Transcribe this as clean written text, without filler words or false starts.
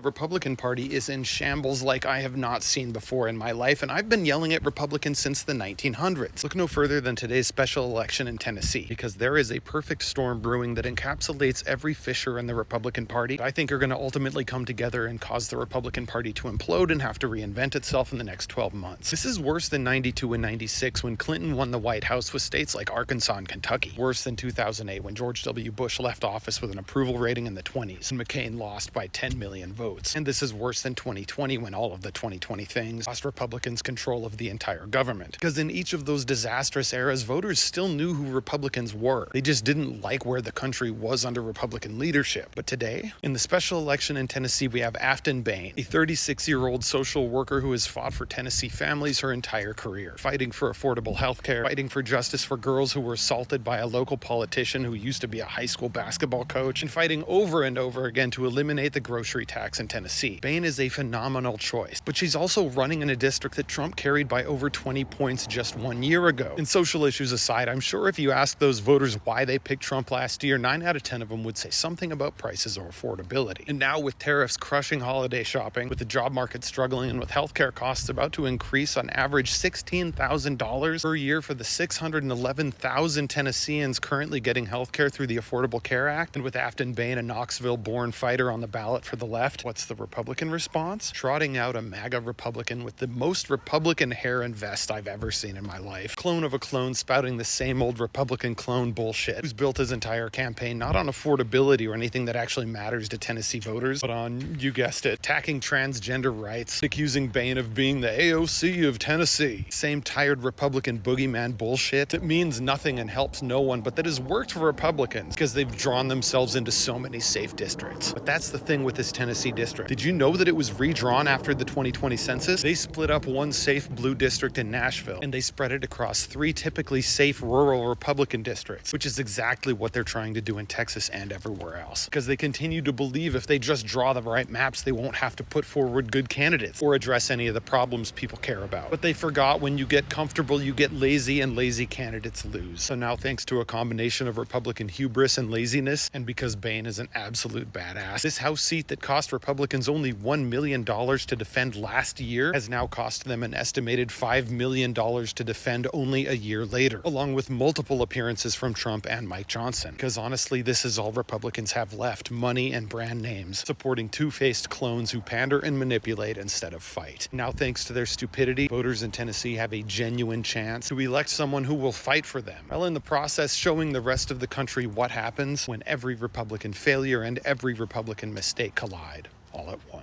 Republican Party is in shambles like I have not seen before in my life, and I've been yelling at Republicans since the 1900s. Look no further than today's special election in Tennessee, because there is a perfect storm brewing that encapsulates every fissure in the Republican Party I think are going to ultimately come together and cause the Republican Party to implode and have to reinvent itself in the next 12 months. This is worse than 92 and 96 when Clinton won the White House with states like Arkansas and Kentucky. Worse than 2008 when George W. Bush left office with an approval rating in the 20s and McCain lost by 10 million votes. And this is worse than 2020 when all of the 2020 things lost Republicans control of the entire government. Because in each of those disastrous eras, voters still knew who Republicans were. They just didn't like where the country was under Republican leadership. But today, in the special election in Tennessee, we have Afton Bain, a 36-year-old social worker who has fought for Tennessee families her entire career, fighting for affordable health care, fighting for justice for girls who were assaulted by a local politician who used to be a high school basketball coach, and fighting over and over again to eliminate the grocery tax in Tennessee. Bain is a phenomenal choice, but she's also running in a district that Trump carried by over 20 points just 1 year ago. And social issues aside, I'm sure if you ask those voters why they picked Trump last year, 9 out of 10 of them would say something about prices or affordability. And now with tariffs crushing holiday shopping, with the job market struggling, and with healthcare costs about to increase on average $16,000 per year for the 611,000 Tennesseans currently getting healthcare through the Affordable Care Act, and with Afton Bain, a Knoxville-born fighter, on the ballot for the left, what's the Republican response? Trotting out a MAGA Republican with the most Republican hair and vest I've ever seen in my life. Clone of a clone spouting the same old Republican clone bullshit, who's built his entire campaign not on affordability or anything that actually matters to Tennessee voters, but on, you guessed it, attacking transgender rights, accusing Bain of being the AOC of Tennessee. Same tired Republican boogeyman bullshit that means nothing and helps no one, but that has worked for Republicans because they've drawn themselves into so many safe districts. But that's the thing with this Tennessee district. Did you know that it was redrawn after the 2020 census? They split up one safe blue district in Nashville, and they spread it across 3 typically safe rural Republican districts, which is exactly what they're trying to do in Texas and everywhere else. Because they continue to believe if they just draw the right maps, they won't have to put forward good candidates or address any of the problems people care about. But they forgot when you get comfortable, you get lazy, and lazy candidates lose. So now, thanks to a combination of Republican hubris and laziness, and because Bain is an absolute badass, this House seat that cost Republicans only $1 million to defend last year has now cost them an estimated $5 million to defend only a year later, along with multiple appearances from Trump and Mike Johnson. Because honestly, this is all Republicans have left: money and brand names, supporting two-faced clones who pander and manipulate instead of fight. Now, thanks to their stupidity, voters in Tennessee have a genuine chance to elect someone who will fight for them, while in the process showing the rest of the country what happens when every Republican failure and every Republican mistake collide all at once.